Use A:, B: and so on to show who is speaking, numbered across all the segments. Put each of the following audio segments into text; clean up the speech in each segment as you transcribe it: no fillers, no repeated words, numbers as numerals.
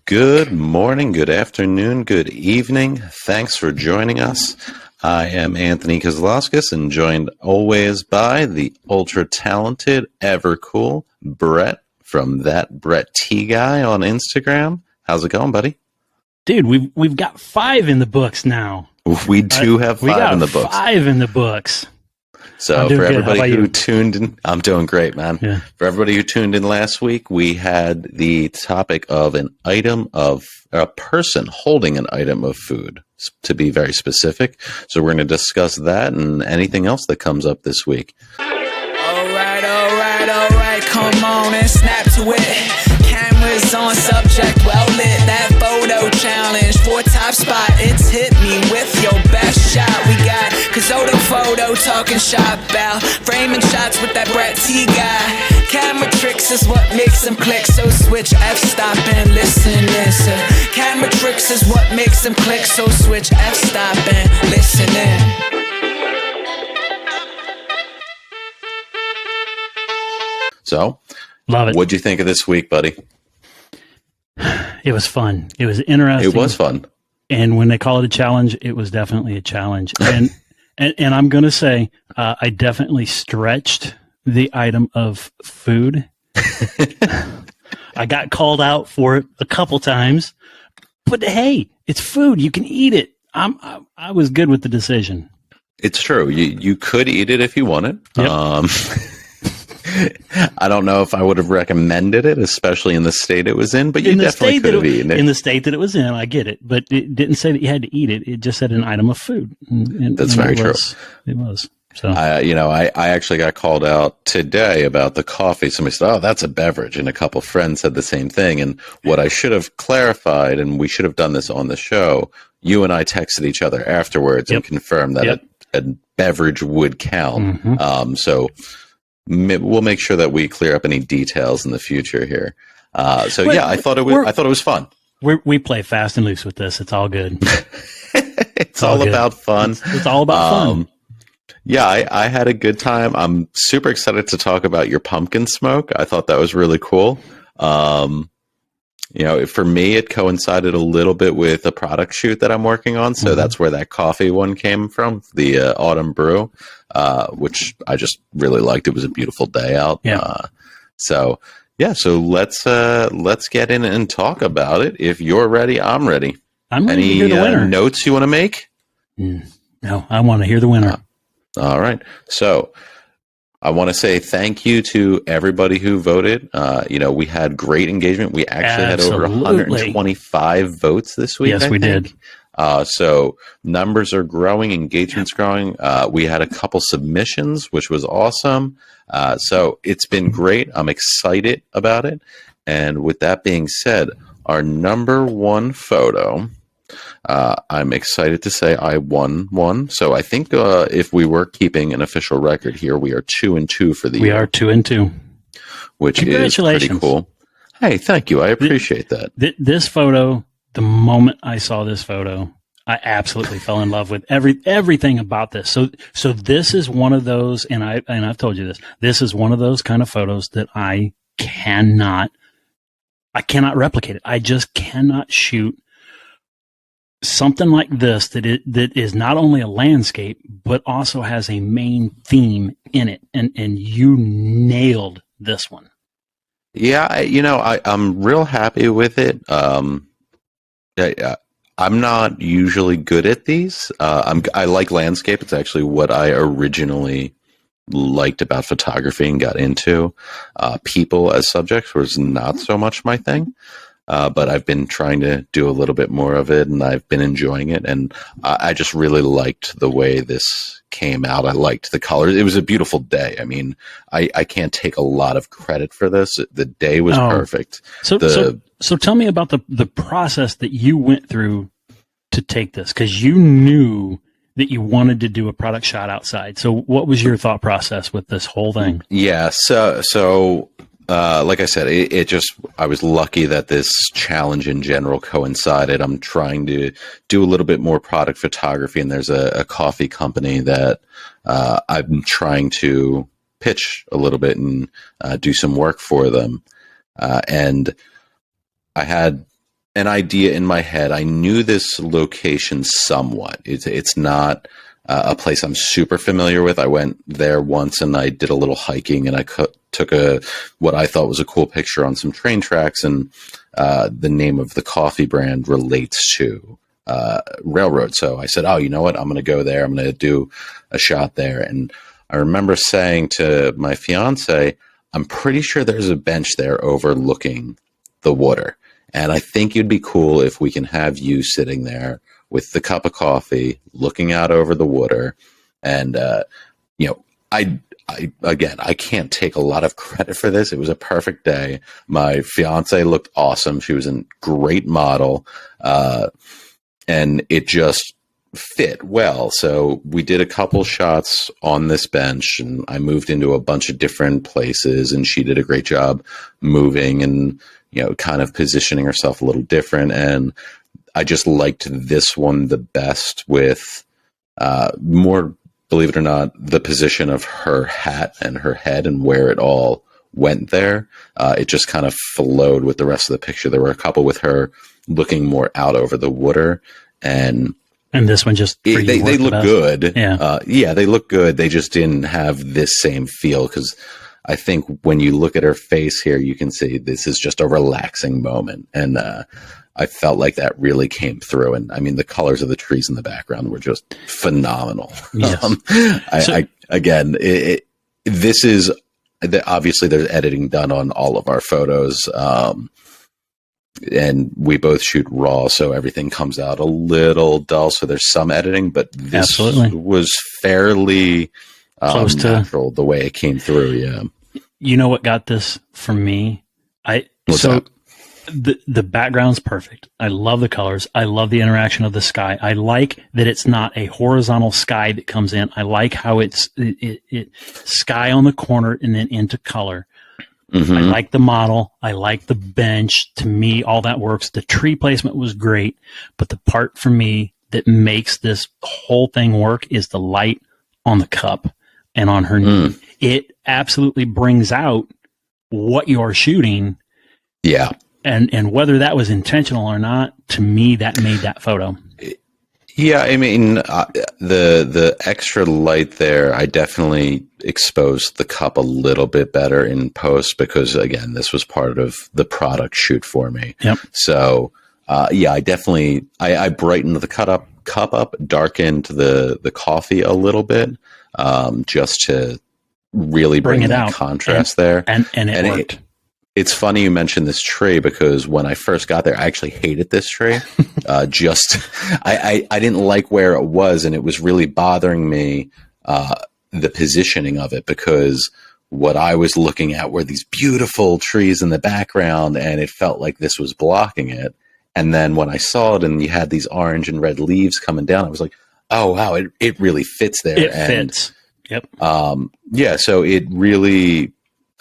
A: Good morning, good afternoon, good evening. Thanks for joining us. I am Anthony Kozlowskis and joined always by the ultra-talented, ever-cool Brett from that Brett T guy on Instagram. How's it going, buddy?
B: Dude, we've got 5 in the books now.
A: We do have 5 in the books.
B: 5 in the books.
A: So for everybody who tuned in, I'm doing great, man. Yeah. For everybody who tuned in last week, we had the topic of a person holding an item of food, to be very specific. So we're going to discuss that and anything else that comes up this week.
C: All right, come on and snap to it. Cameras on, subject well lit. That photo challenge for top spot. It's hit me with your best shot. We got Kazoto photo talking shop about framing shots with that Brett T guy. Camera tricks is what makes them click. So switch f-stop and listen. Camera tricks is what makes them click. So switch f-stop and listen in.
A: So,
B: love it.
A: What'd you think of this week, buddy?
B: It was fun. It was interesting.
A: It was fun.
B: And when they call it a challenge, it was definitely a challenge. And and I'm going to say, I definitely stretched the item of food. I got called out for it a couple times, but hey, it's food. You can eat it. I was good with the decision.
A: It's true. You could eat it if you wanted.
B: Yep.
A: I don't know if I would have recommended it, especially in the state it was in, but you definitely could have eaten it.
B: In the state that it was in, I get it. But it didn't say that you had to eat it. It just said an item of food.
A: That's very true.
B: It was. So
A: I actually got called out today about the coffee. Somebody said, "Oh, that's a beverage," and a couple friends said the same thing. And what I should have clarified, and we should have done this on the show, you and I texted each other afterwards and confirmed that a beverage would count.
B: Mm-hmm.
A: So we'll make sure that we clear up any details in the future here. I thought it was fun.
B: We play fast and loose with this. It's all good.
A: It's all about fun.
B: It's all about fun.
A: Yeah, I had a good time. I'm super excited to talk about your pumpkin smoke. I thought that was really cool. For me, it coincided a little bit with a product shoot that I'm working on. So that's where that coffee one came from, the Autumn Brew, which I just really liked. It was a beautiful day out.
B: Yeah.
A: So let's get in and talk about it. If you're ready, I'm ready.
B: I'm ready to hear the winner.
A: Notes you want to make?
B: No, I want to hear the winner.
A: All right. So I want to say thank you to everybody who voted. We had great engagement. We actually had over 125 votes this week.
B: Yes, we did.
A: So numbers are growing, engagement's growing. We had a couple submissions, which was awesome. So it's been great. I'm excited about it. And with that being said, our number one photo, I'm excited to say I won one. So I think if we were keeping an official record here, we are 2-2 for the year.
B: We are 2-2.
A: Which is pretty cool. Hey, thank you. I appreciate that.
B: This photo, the moment I saw this photo, I absolutely fell in love with everything about this. So this is one of those, and I've told you this. This is one of those kind of photos that I cannot replicate it. I just cannot shoot something like this that is not only a landscape but also has a main theme in it, and you nailed this one.
A: Yeah, I'm real happy with it. I'm not usually good at these. I like landscape. It's actually what I originally liked about photography and got into. People as subjects was not so much my thing. But I've been trying to do a little bit more of it, and I've been enjoying it. And I just really liked the way this came out. I liked the colors. It was a beautiful day. I mean, I can't take a lot of credit for this. The day was perfect.
B: So tell me about the process that you went through to take this, because you knew that you wanted to do a product shot outside. So what was your thought process with this whole thing?
A: Yeah. So like I said, I was lucky that this challenge in general coincided. I'm trying to do a little bit more product photography, and there's a coffee company that I'm trying to pitch a little bit and do some work for them. And I had an idea in my head. I knew this location somewhat. It's not a place I'm super familiar with. I went there once and I did a little hiking, and I took what I thought was a cool picture on some train tracks, and the name of the coffee brand relates to railroad. So I said, oh, you know what? I'm going to go there. I'm going to do a shot there. And I remember saying to my fiance, I'm pretty sure there's a bench there overlooking the water. And I think it'd be cool if we can have you sitting there with the cup of coffee, looking out over the water. And, I can't take a lot of credit for this. It was a perfect day. My fiance looked awesome. She was a great model. And it just fit well. So we did a couple shots on this bench, and I moved into a bunch of different places, and she did a great job moving and, kind of positioning herself a little different. And I just liked this one the best with more, believe it or not, the position of her hat and her head and where it all went there. It just kind of flowed with the rest of the picture. There were a couple with her looking more out over the water, and
B: this one just
A: they look good.
B: Yeah,
A: They look good. They just didn't have this same feel, because I think when you look at her face here, you can see this is just a relaxing moment, and I felt like that really came through. And I mean, the colors of the trees in the background were just phenomenal.
B: Yes.
A: This is obviously there's editing done on all of our photos. And we both shoot raw, so everything comes out a little dull. So there's some editing, but this was fairly
B: close to
A: natural the way it came through. Yeah.
B: You know what got this for me? The background's perfect. I love the colors. I love the interaction of the sky. I like that it's not a horizontal sky that comes in. I like how it's sky on the corner and then into color. Mm-hmm. I like the model. I like the bench. To me, all that works. The tree placement was great, but the part for me that makes this whole thing work is the light on the cup and on her knee. It absolutely brings out what you're shooting.
A: Yeah.
B: And whether that was intentional or not, to me, that made that photo.
A: Yeah, I mean, the extra light there, I definitely exposed the cup a little bit better in post, because, again, this was part of the product shoot for me.
B: Yep.
A: So, I definitely, I brightened the cup up, darkened the coffee a little bit, just to really bring that out. Contrast there.
B: And it worked.
A: It's funny you mentioned this tree, because when I first got there, I actually hated this tree. I didn't like where it was, and it was really bothering me, the positioning of it, because what I was looking at were these beautiful trees in the background, and it felt like this was blocking it. And then when I saw it and you had these orange and red leaves coming down, I was like, oh, wow, it really fits there.
B: It fits. Yep.
A: So it really...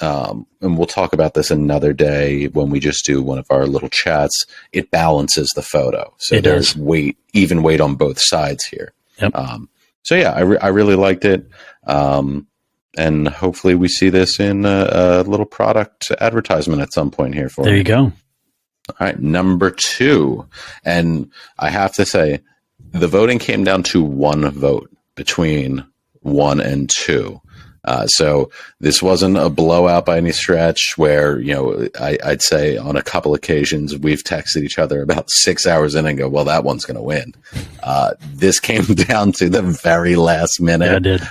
A: and we'll talk about this another day when we just do one of our little chats. It balances the photo, so there's even weight on both sides here.
B: Yep.
A: I really liked it, and hopefully we see this in a little product advertisement at some point here.
B: There you go.
A: All right, number 2, and I have to say, the voting came down to one vote between 1 and 2. So this wasn't a blowout by any stretch, where, I'd say on a couple occasions we've texted each other about 6 hours in and go, well, that one's going to win. This came down to the very last minute.
B: Yeah, it did.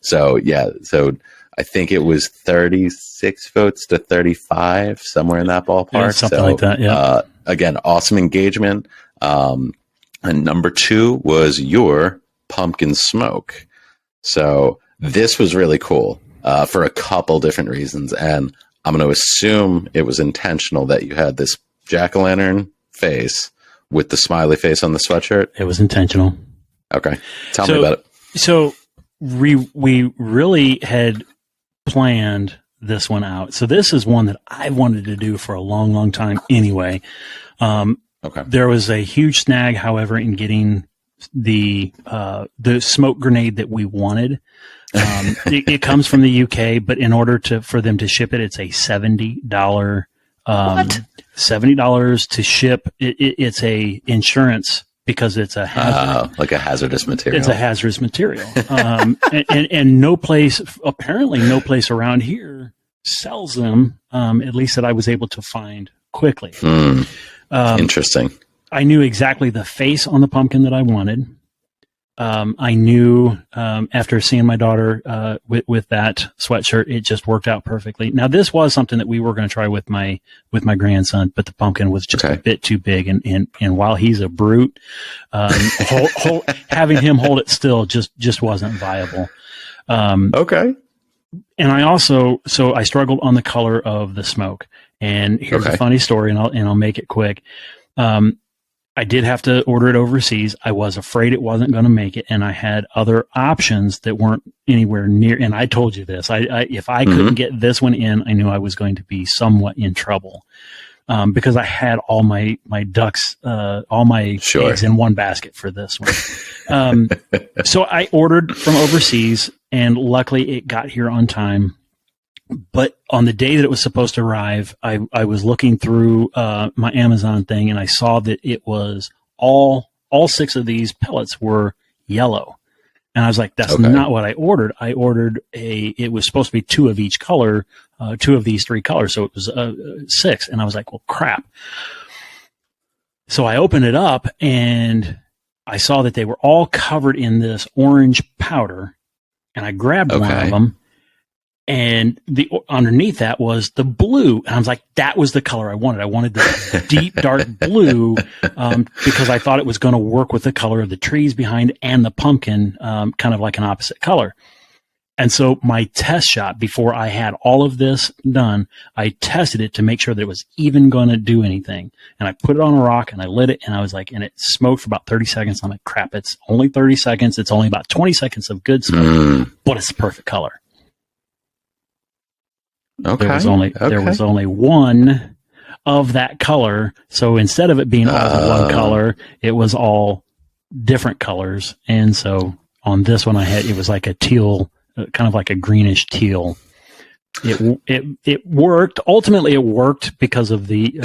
A: So I think it was 36 votes to 35, somewhere in that ballpark.
B: Yeah, something like that. Yeah.
A: Again, awesome engagement. And number 2 was your pumpkin smoke. So this was really cool for a couple different reasons, and I'm going to assume it was intentional that you had this jack-o'-lantern face with the smiley face on the sweatshirt.
B: It was intentional.
A: Okay, tell me about it.
B: So we really had planned this one out. So this is one that I wanted to do for a long, long time anyway.
A: Okay.
B: There was a huge snag, however, in getting the smoke grenade that we wanted. It comes from the UK, but in order for them to ship it, it's a $70 What? $70 to ship. It's a insurance because it's a hazard.
A: Like a hazardous material.
B: It's a hazardous material. And no place, apparently no place around here sells them, at least that I was able to find quickly.
A: Interesting.
B: I knew exactly the face on the pumpkin that I wanted. I knew after seeing my daughter with that sweatshirt, it just worked out perfectly. Now, this was something that we were going to try with my grandson, but the pumpkin was just a bit too big, and while he's a brute, having him hold it still just wasn't viable.
A: Okay.
B: And I also I struggled on the color of the smoke. And here's a funny story, and I'll make it quick. I did have to order it overseas. I was afraid it wasn't going to make it, and I had other options that weren't anywhere near. And I told you this. If I couldn't get this one in, I knew I was going to be somewhat in trouble because I had all my ducks, all my eggs in one basket for this one. So I ordered from overseas, and luckily it got here on time. But on the day that it was supposed to arrive, I was looking through my Amazon thing, and I saw that it was all 6 of these pellets were yellow. And I was like, that's not what I ordered. I ordered it was supposed to be 2 of each color, 2 of these 3 colors. So it was 6. And I was like, well, crap. So I opened it up, and I saw that they were all covered in this orange powder, and I grabbed one of them. And underneath that was the blue. And I was like, that was the color I wanted. I wanted the deep, dark blue, because I thought it was going to work with the color of the trees behind and the pumpkin, kind of like an opposite color. And so my test shot, before I had all of this done, I tested it to make sure that it was even going to do anything. And I put it on a rock, and I lit it, and I was like, and it smoked for about 30 seconds. I'm like, crap, it's only 30 seconds. It's only about 20 seconds of good smoke, but it's the perfect color.
A: Okay.
B: There was only one of that color. So instead of it being all one color, it was all different colors. And so on this one it was like a teal, kind of like a greenish teal. It worked. Ultimately it worked because of the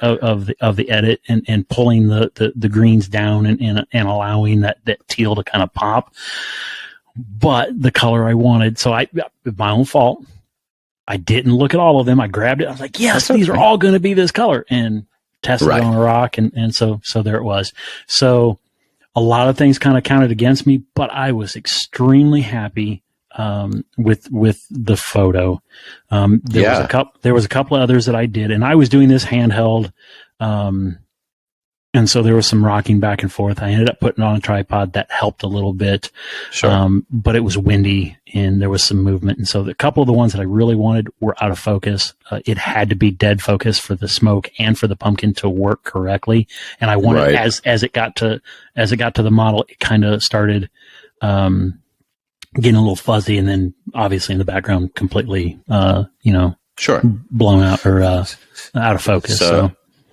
B: of the edit and pulling the greens down and allowing that teal to kind of pop. But the color I wanted, so my own fault. I didn't look at all of them. I grabbed it. I was like, yes, these are all going to be this color, and tested it on a rock. And so there it was. So a lot of things kind of counted against me, but I was extremely happy, with the photo. There was a couple of others that I did, and I was doing this handheld. And so there was some rocking back and forth. I ended up putting it on a tripod. That helped a little bit. Sure. But it was windy and there was some movement. And so a couple of the ones that I really wanted were out of focus. It had to be dead focus for the smoke and for the pumpkin to work correctly. And I wanted, as it got to the model, it kind of started, getting a little fuzzy, and then obviously in the background completely, blown out or, out of focus.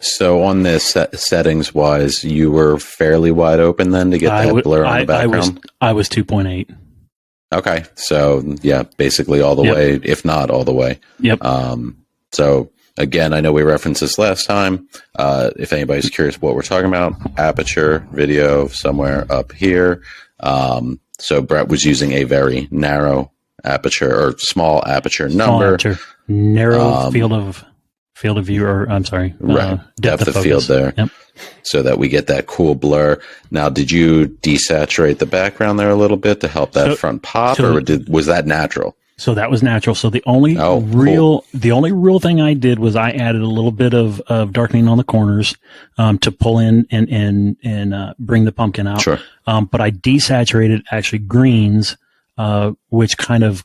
A: So on this settings wise, you were fairly wide open then to get that blur on the background?
B: I was 2.8.
A: Okay. So yeah, basically all the way, if not all the way.
B: Yep.
A: So again, I know we referenced this last time. If anybody's curious what we're talking about, aperture video somewhere up here. So Brett was using a very narrow aperture or small aperture number.
B: Narrow field of view, or I'm sorry,
A: depth of field there, so that we get that cool blur. Now, did you desaturate the background there a little bit to help that front pop, or was that natural?
B: So that was natural. So the only real thing I did was I added a little bit of darkening on the corners to pull in and bring the pumpkin out.
A: Sure.
B: But I desaturated actually greens, which kind of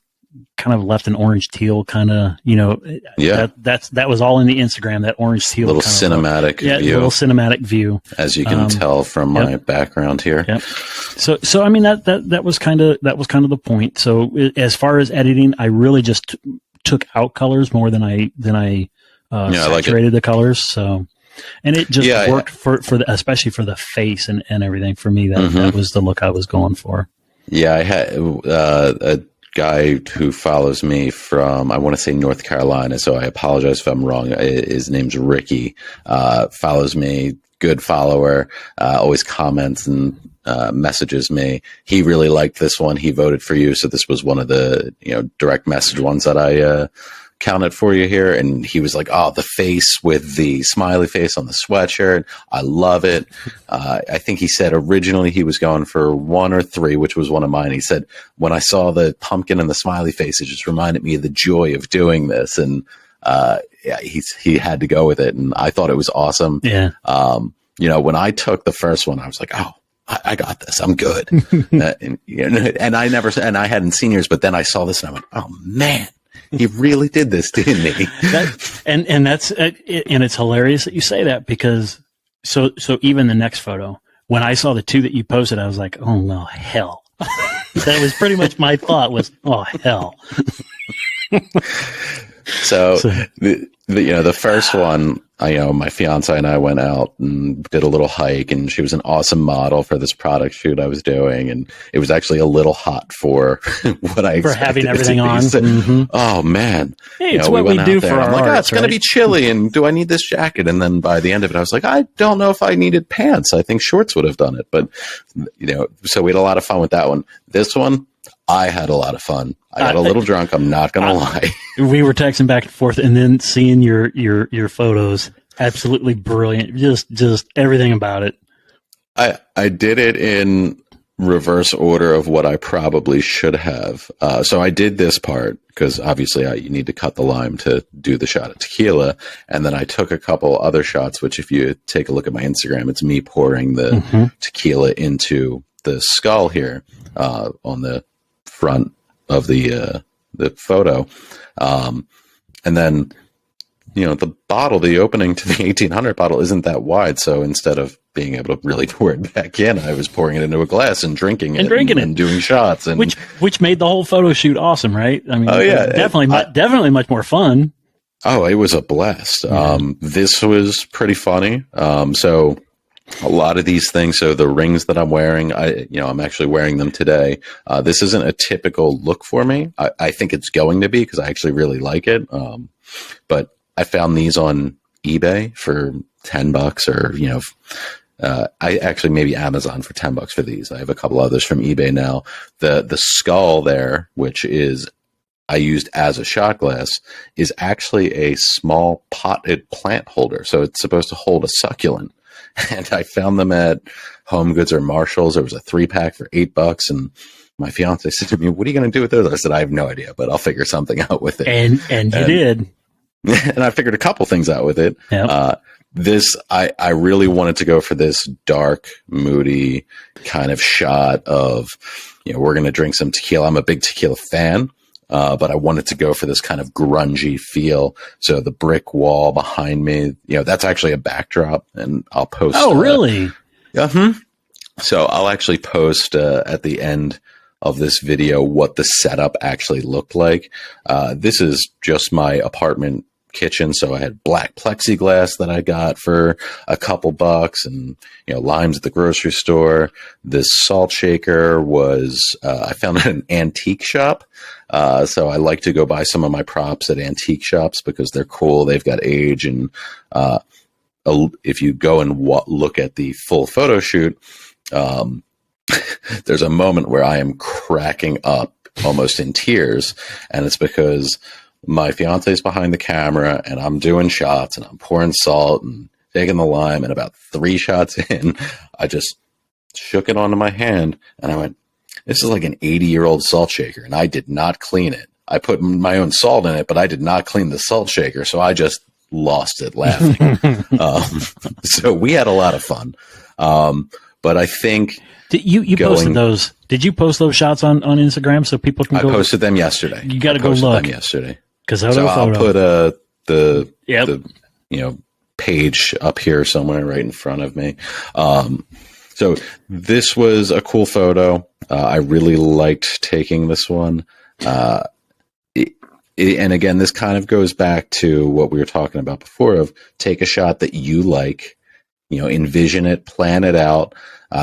B: left an orange teal kind of, that was all in the Instagram, that orange teal.
A: Little cinematic
B: view.
A: As you can tell from my background here.
B: Yep. So I mean, that was kind of the point. So as far as editing, I really just took out colors more than I saturated the colors. So, and it just worked for especially for the face and everything for me. That was the look I was going for.
A: Yeah. I had, a guy who follows me from, I want to say North Carolina, so I apologize if I'm wrong. His name's Ricky. Follows me, good follower, always comments and messages me. He really liked this one. He voted for you, so this was one of the direct message ones that I counted for you here. And he was like, "Oh, the face with the smiley face on the sweatshirt. I love it." I think he said originally he was going for 1 or 3, which was one of mine. He said, when I saw the pumpkin and the smiley face, it just reminded me of the joy of doing this. And yeah, he had to go with it. And I thought it was awesome.
B: Yeah.
A: When I took the first one, I was like, "Oh, I got this. I'm good." and I hadn't seen yours, but then I saw this and I went, "Oh man, he really did this, didn't he?"
B: And it's hilarious that you say that, because so even the next photo, when I saw the 2 that you posted, I was like, "Oh no, hell." That was pretty much my thought was, "Oh hell." So the first one, my fiance and I went out and did a little hike, and she was an awesome model for this product shoot I was doing, and it was actually a little hot for what I expected. For having everything on.
A: Mm-hmm. Oh man,
B: hey, it's what we do for our
A: like,
B: arts,
A: it's going to be chilly, and do I need this jacket? And then by the end of it, I was like, I don't know if I needed pants. I think shorts would have done it. But so we had a lot of fun with that one. This one, I had a lot of fun. I got a little drunk. I'm not going to lie.
B: We were texting back and forth, and then seeing your photos, absolutely brilliant. Just everything about it.
A: I did it in reverse order of what I probably should have. So I did this part because obviously you need to cut the lime to do the shot of tequila. And then I took a couple other shots, which if you take a look at my Instagram, it's me pouring the tequila into the skull here on the front of the photo. And then, the bottle, the opening to the 1800 bottle isn't that wide. So instead of being able to really pour it back in, I was pouring it into a glass and drinking it and doing shots. And
B: which made the whole photo shoot awesome, right? I mean, definitely much more fun.
A: Oh, it was a blast. Yeah. This was pretty funny. So a lot of these things. So the rings that I'm wearing, I'm actually wearing them today. This isn't a typical look for me. I think it's going to be because I actually really like it. But I found these on eBay for $10 or, I actually maybe Amazon for $10 for these. I have a couple others from eBay now. The skull there, which is I used as a shot glass, is actually a small potted plant holder. So it's supposed to hold a succulent. And I found them at Home Goods or Marshall's. There was a 3-pack for $8, and my fiance said to me, "What are you going to do with those?" I said, "I have no idea, but I'll figure something out with it."
B: And you did.
A: And I figured a couple things out with it.
B: Yep.
A: This, I really wanted to go for this dark, moody kind of shot of, we're going to drink some tequila. I'm a big tequila fan. But I wanted to go for this kind of grungy feel. So the brick wall behind me, that's actually a backdrop, and I'll post.
B: Oh, really?
A: So I'll actually post at the end of this video what the setup actually looked like. This is just my apartment kitchen. So I had black plexiglass that I got for a couple bucks, and limes at the grocery store. This salt shaker was I found it in an antique shop. So I like to go buy some of my props at antique shops because they're cool. They've got age, and if you go and look at the full photo shoot, there's a moment where I am cracking up almost in tears, and it's because my fiance's behind the camera and I'm doing shots and I'm pouring salt and taking the lime, and about 3 shots in, I just shook it onto my hand and I went, "This is like an 80-year-old salt shaker," and I did not clean it. I put my own salt in it, but I did not clean the salt shaker, so I just lost it laughing. So we had a lot of fun. But I think
B: you posted those. Did you post those shots on Instagram so people can go?
A: I posted them yesterday.
B: You got to go look.
A: Them yesterday.
B: So
A: I'll put the page up here somewhere right in front of me. So this was a cool photo. I really liked taking this one. And again, this kind of goes back to what we were talking about before of take a shot that you like, envision it, plan it out.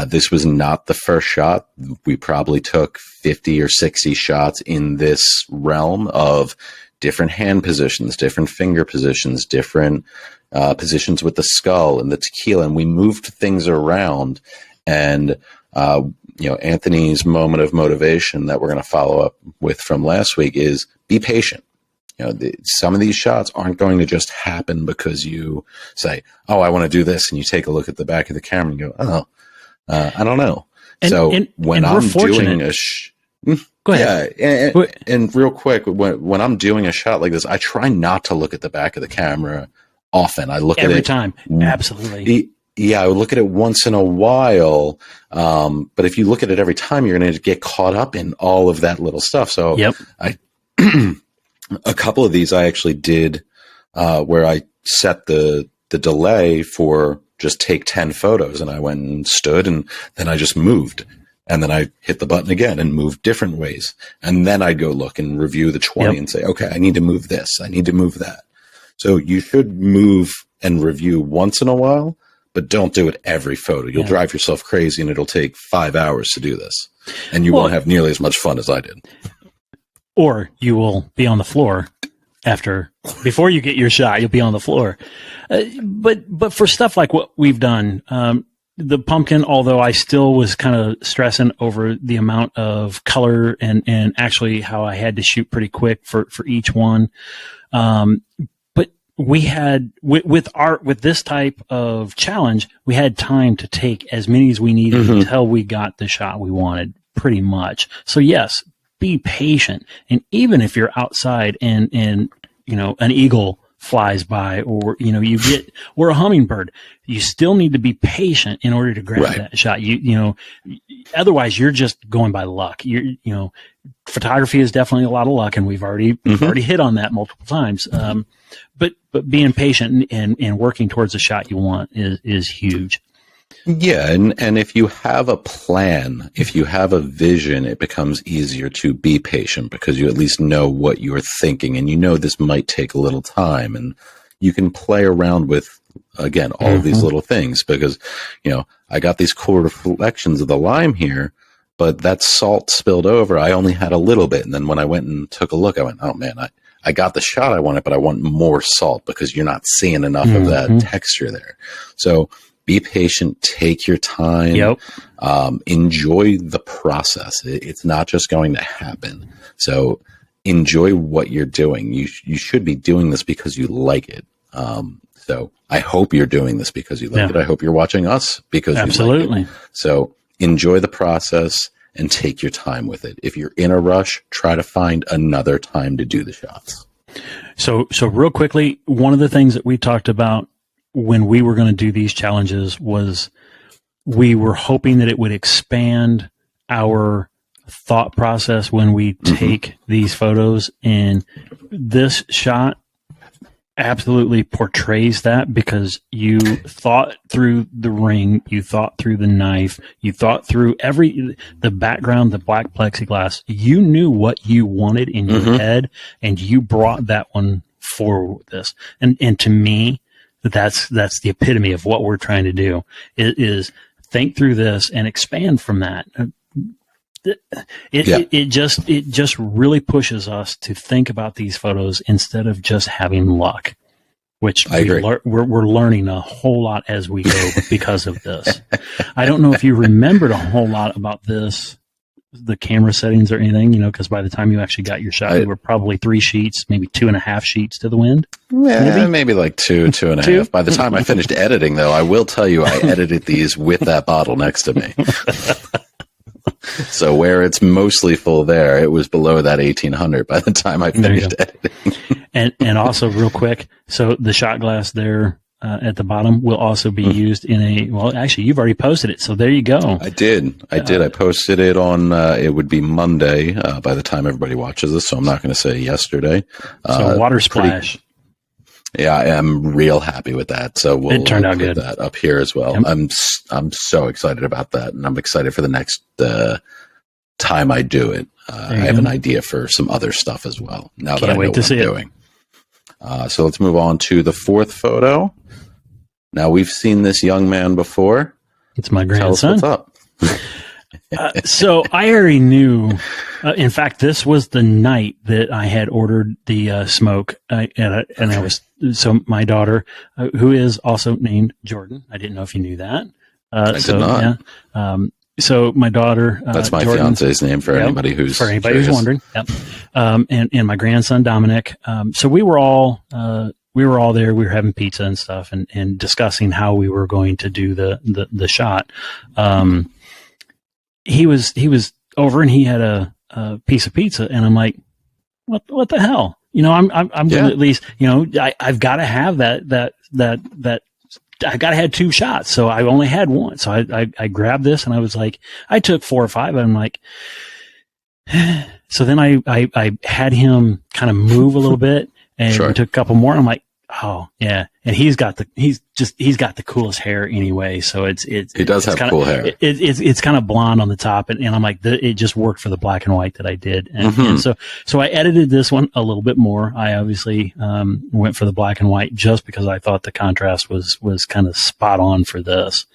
A: This was not the first shot. We probably took 50 or 60 shots in this realm of different hand positions, different finger positions, different positions with the skull and the tequila. And we moved things around. And, Anthony's moment of motivation that we're going to follow up with from last week is be patient. Some of these shots aren't going to just happen because you say, oh, I want to do this. And you take a look at the back of the camera and go, oh, I don't know. When I'm doing
B: go ahead.
A: Yeah. And real quick, when I'm doing a shot like this, I try not to look at the back of the camera often. I look at it
B: every time. Absolutely.
A: Yeah, I would look at it once in a while. But if you look at it every time, you're going to get caught up in all of that little stuff. So a couple of these I actually did where I set the delay for just take 10 photos, and I went and stood, and then I just moved. And then I hit the button again and moved different ways. And then I'd go look and review the 20 and say, okay, I need to move this. I need to move that. So you should move and review once in a while, but don't do it every photo. You'll drive yourself crazy, and it'll take 5 hours to do this. And you won't have nearly as much fun as I did.
B: Or you will be on the floor before you get your shot, you'll be on the floor. But for stuff like what we've done, the pumpkin, although I still was kind of stressing over the amount of color and actually how I had to shoot pretty quick for each one. But we had, with this type of challenge, we had time to take as many as we needed until we got the shot we wanted, pretty much. So yes, be patient. And even if you're outside and an eagle flies by, or or a hummingbird, you still need to be patient in order to grab that shot. Otherwise you're just going by luck. Photography is definitely a lot of luck, and we've already hit on that multiple times. But being patient and working towards the shot you want is huge.
A: Yeah, and if you have a plan, if you have a vision, it becomes easier to be patient because you at least know what you're thinking, and this might take a little time, and you can play around with, again, all of these little things because, I got these cool reflections of the lime here, but that salt spilled over. I only had a little bit, and then when I went and took a look, I went, oh man, I got the shot I wanted, but I want more salt because you're not seeing enough of that texture there. So be patient, take your time, enjoy the process. It's not just going to happen. So enjoy what you're doing. You should be doing this because you like it. So I hope you're doing this because you like it. I hope you're watching us because you like it. So enjoy the process and take your time with it. If you're in a rush, try to find another time to do the shots.
B: So real quickly, one of the things that we talked about when we were going to do these challenges was we were hoping that it would expand our thought process when we take these photos. And this shot absolutely portrays that because you thought through the ring, you thought through the knife, you thought through the background, the black plexiglass. You knew what you wanted in your head, and you brought that one forward with this. And to me, that's the epitome of what we're trying to do is think through this and expand from that. It just really pushes us to think about these photos instead of just having luck, which we're learning a whole lot as we go because of this. I don't know if you remembered a whole lot about this, the camera settings or anything, because by the time you actually got your shot, you were probably 3 sheets, maybe 2.5 sheets to the wind.
A: Yeah, maybe like 2.5. By the time I finished editing, though, I will tell you I edited these with that bottle next to me. So where it's mostly full there, it was below that 1800 by the time I finished editing.
B: and also real quick, so the shot glass there at the bottom will also be used in actually you've already posted it, so there you go. I did. I
A: posted it on, it would be Monday by the time everybody watches this, so I'm not going to say yesterday.
B: So water splash.
A: Yeah, I am real happy with that. So
B: it turned out
A: put
B: good.
A: That up here as well. Yep. I'm so excited about that, and I'm excited for the next time I do it. I have an idea for some other stuff as well. Now that I know what I'm doing. So let's move on to the fourth photo. Now, we've seen this young man before.
B: It's my
A: Tell us
B: grandson.
A: what's up.
B: So I already knew. In fact, this was the night that I had ordered the smoke, and I was so my daughter, who is also named Jordan. I didn't know if you knew that.
A: I did not.
B: Yeah. So my daughter.
A: That's my
B: Jordan,
A: fiance's name for anybody who's
B: wondering. Yep. And my grandson Dominic. So we were all there. We were having pizza and stuff, and discussing how we were going to do the shot. He was over and he had a piece of pizza, and I'm like, what the hell? I'm going to at least, I've got to have that I got to have 2 shots. So I only had one. So I grabbed this, and I was like, I took 4 or 5. And I'm like, so then I had him kind of move a little bit, and we took a couple more. And I'm like, oh yeah. And he's got the coolest hair anyway. So he does have cool hair. It's kind of blonde on the top. And I'm like, it just worked for the black and white that I did. And so I edited this one a little bit more. I obviously, went for the black and white just because I thought the contrast was kind of spot on for this.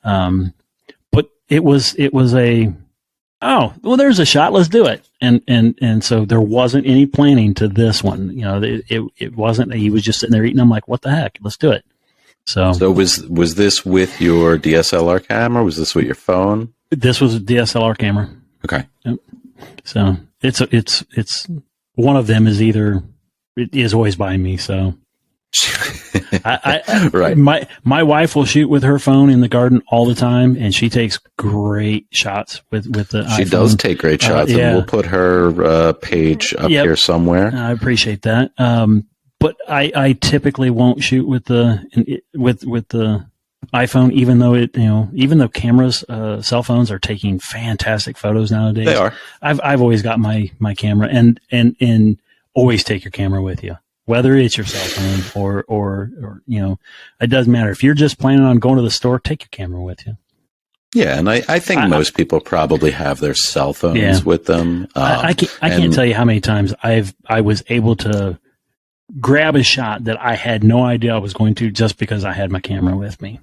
B: But it was oh, well, there's a shot. Let's do it. And so there wasn't any planning to this one. It wasn't, he was just sitting there eating. I'm like, what the heck? Let's do it. So
A: was this with your DSLR camera? Was this with your phone?
B: This was a DSLR camera.
A: Okay.
B: Yep. So it's one of them it is always by me. So
A: right.
B: My wife will shoot with her phone in the garden all the time, and she takes great shots with the iPhone.
A: She does take great shots, and we'll put her page up here somewhere.
B: I appreciate that. But I typically won't shoot with the iPhone, even though cameras, cell phones are taking fantastic photos nowadays.
A: They are.
B: I've always got my camera, and always take your camera with you. Whether it's your cell phone or it doesn't matter. If you're just planning on going to the store, take your camera with you.
A: Yeah, and I think most people probably have their cell phones with them.
B: I can't tell you how many times I was able to grab a shot that I had no idea I was going to just because I had my camera with me.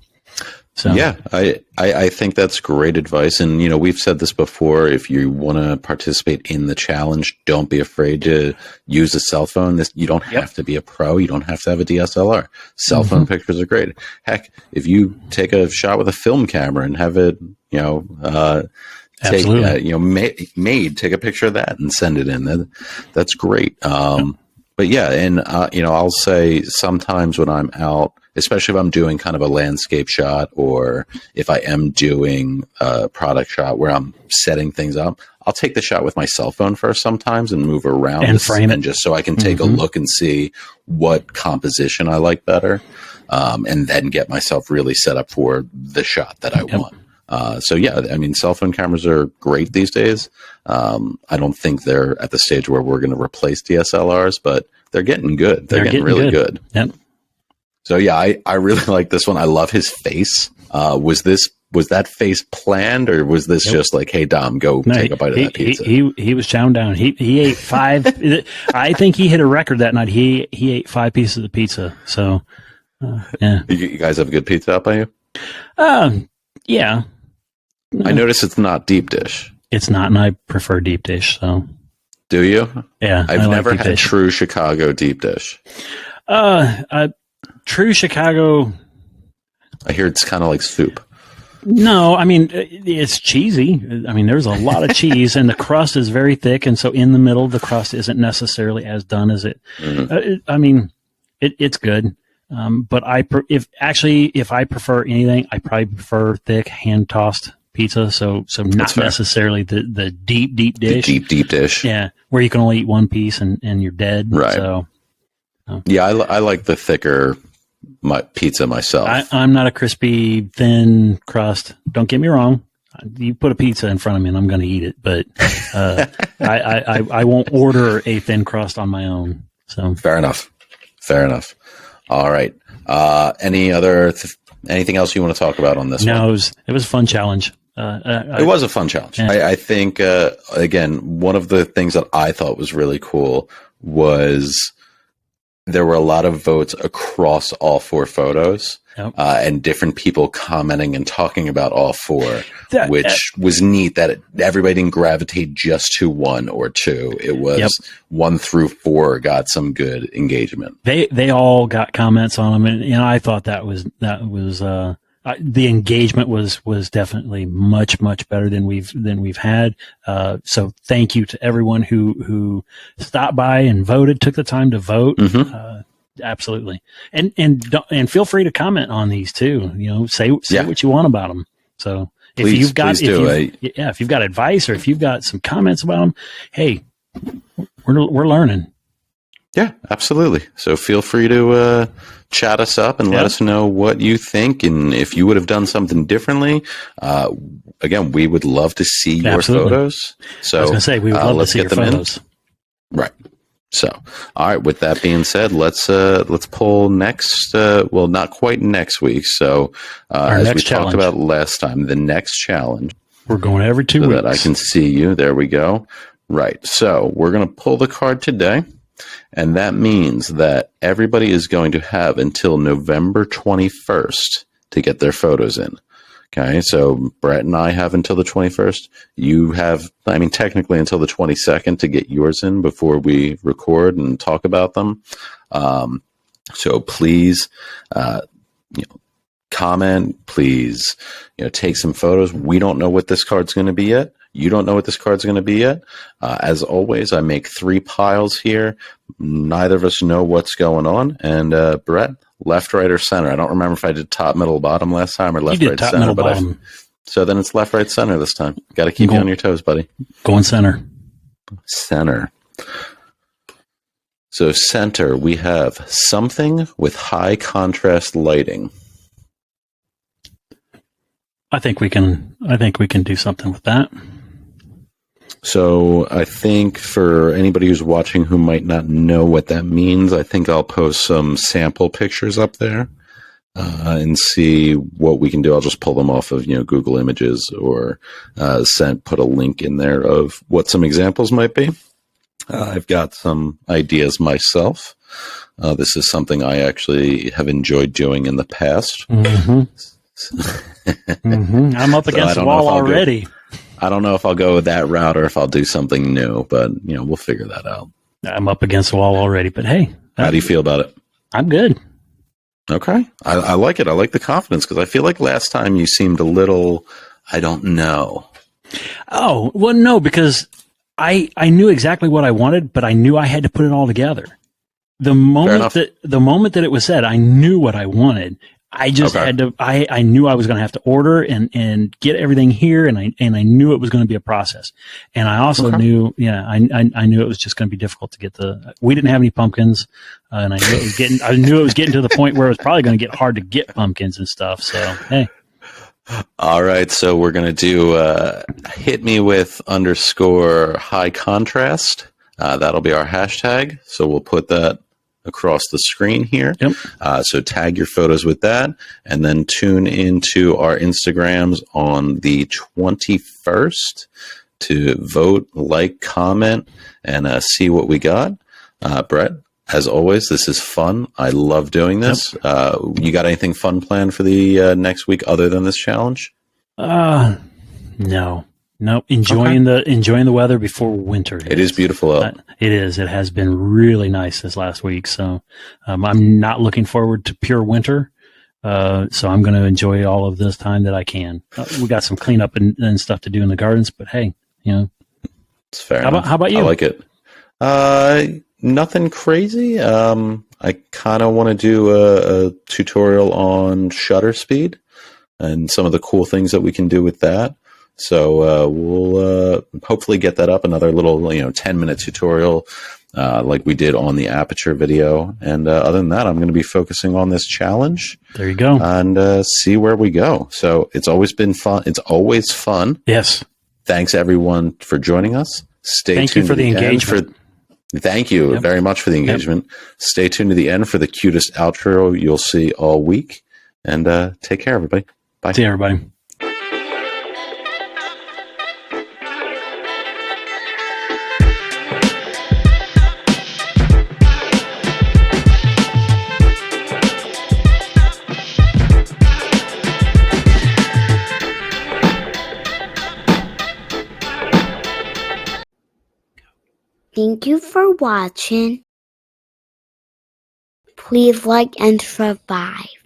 B: So
A: yeah, I think that's great advice. And, we've said this before. If you want to participate in the challenge, don't be afraid to use a cell phone. You don't have to be a pro. You don't have to have a DSLR. Cell phone pictures are great. Heck, if you take a shot with a film camera and have it, take a picture of that and send it in. That's great. But yeah, and I'll say sometimes when I'm out, especially if I'm doing kind of a landscape shot, or if I am doing a product shot where I'm setting things up, I'll take the shot with my cell phone first sometimes and move around
B: and frame it,
A: just so I can take a look and see what composition I like better, and then get myself really set up for the shot that I want. So yeah, I mean, cell phone cameras are great these days. I don't think they're at the stage where we're going to replace DSLRs, but they're getting good. They're getting really good.
B: Yep.
A: So yeah, I really like this one. I love his face. Was that face planned, or was this just like, hey Dom, take a bite of that pizza?
B: He was chowing down. He ate 5. I think he hit a record that night. He ate 5 pieces of pizza. So yeah.
A: You guys have good pizza out by you?
B: Yeah.
A: I notice it's not deep dish.
B: It's not, and I prefer deep dish. So
A: do you?
B: Yeah,
A: I've never had true Chicago deep dish.
B: True Chicago.
A: I hear it's kind of like soup.
B: No, I mean, it's cheesy. I mean, there's a lot of cheese, and the crust is very thick, and so in the middle, the crust isn't necessarily as done as it. I mean, it's good, but if I prefer anything, I probably prefer thick, hand tossed pizza. So not necessarily the deep dish.
A: The deep dish.
B: Yeah, where you can only eat one piece and you're dead.
A: Right.
B: So.
A: Yeah, I like the thicker pizza myself.
B: I'm not a crispy, thin crust. Don't get me wrong. You put a pizza in front of me and I'm going to eat it, but I won't order a thin crust on my own. So
A: fair enough. All right. Anything else you want to talk about on this one?
B: No, it was a fun challenge.
A: It was a fun challenge. Yeah. I think, again, one of the things that I thought was really cool was there were a lot of votes across all 4 photos, and different people commenting and talking about all 4, which was neat that everybody didn't gravitate just to 1 or 2. It was 1 through 4 got some good engagement.
B: They all got comments on them, and I thought that was the engagement was definitely much better than we've had. So thank you to everyone who stopped by and voted, took the time to vote. Absolutely, and feel free to comment on these too. Say what you want about them. So if you've got advice or if you've got some comments about them, hey, we're learning.
A: Yeah, absolutely. So feel free to chat us up and let us know what you think, and if you would have done something differently. Again, we would love to see your photos. So
B: I was going to say, we would love to see your photos.
A: Right. So, all right. With that being said, let's pull next. Well, not quite next week. So, as we talked about last time, the next challenge.
B: We're going every 2 weeks.
A: So that I can see you. There we go. Right. So we're going to pull the card today. And that means that everybody is going to have until November 21st to get their photos in. Okay, so Brett and I have until the 21st. You have, technically until the 22nd to get yours in before we record and talk about them. So please, comment, please, take some photos. We don't know what this card's going to be yet. You don't know what this card's going to be yet. As always, I make 3 piles here. Neither of us know what's going on. And Brett, left, right, or center? I don't remember if I did top, middle, bottom last time or left, right, top, center. Middle, bottom. So then it's left, right, center this time. Got to keep you on your toes, buddy.
B: Going center.
A: Center. So center, we have something with high contrast lighting.
B: I think we can do something with that.
A: So I think for anybody who's watching who might not know what that means, I think I'll post some sample pictures up there and see what we can do. I'll just pull them off of Google Images or put a link in there of what some examples might be. I've got some ideas myself. This is something I actually have enjoyed doing in the past.
B: I'm up against the wall already.
A: I don't know if I'll go that route or if I'll do something new, but we'll figure that out.
B: I'm up against the wall already, but hey.
A: How do you feel about it?
B: I'm good.
A: Okay. I like it. I like the confidence because I feel like last time you seemed a little, I don't know.
B: Oh, well, no, because I knew exactly what I wanted, but I knew I had to put it all together. The moment that it was said, I knew what I wanted. I just had to, I knew I was going to have to order and get everything here. And I knew it was going to be a process. And I also knew, I knew it was just going to be difficult to get we didn't have any pumpkins. And I knew it was getting to the point where it was probably going to get hard to get pumpkins and stuff. So, hey.
A: All right. So we're going to do, hit me with _ high contrast. That'll be our hashtag. So we'll put that across the screen here.
B: Yep.
A: So tag your photos with that and then tune into our Instagrams on the 21st to vote, like, comment, and see what we got. Brett, as always, this is fun. I love doing this. Yep. You got anything fun planned for the next week other than this challenge?
B: No. Enjoying the weather before winter hits.
A: It is beautiful out.
B: It is. It has been really nice this last week. So I'm not looking forward to pure winter. So I'm going to enjoy all of this time that I can. We got some cleanup and stuff to do in the gardens, but hey,
A: it's fair.
B: How about you?
A: I like it. Nothing crazy. I kind of want to do a tutorial on shutter speed and some of the cool things that we can do with that. So we'll hopefully get that up, another little 10-minute tutorial like we did on the aperture video. And other than that, I'm going to be focusing on this challenge.
B: There you go.
A: And see where we go. So it's always been fun. It's always fun.
B: Yes.
A: Thanks, everyone, for joining us.
B: Thank you for the engagement.
A: Thank you very much for the engagement. Yep. Stay tuned to the end for the cutest outro you'll see all week. And take care, everybody. Bye.
B: See you, everybody.
D: Thank you for watching. Please like and subscribe.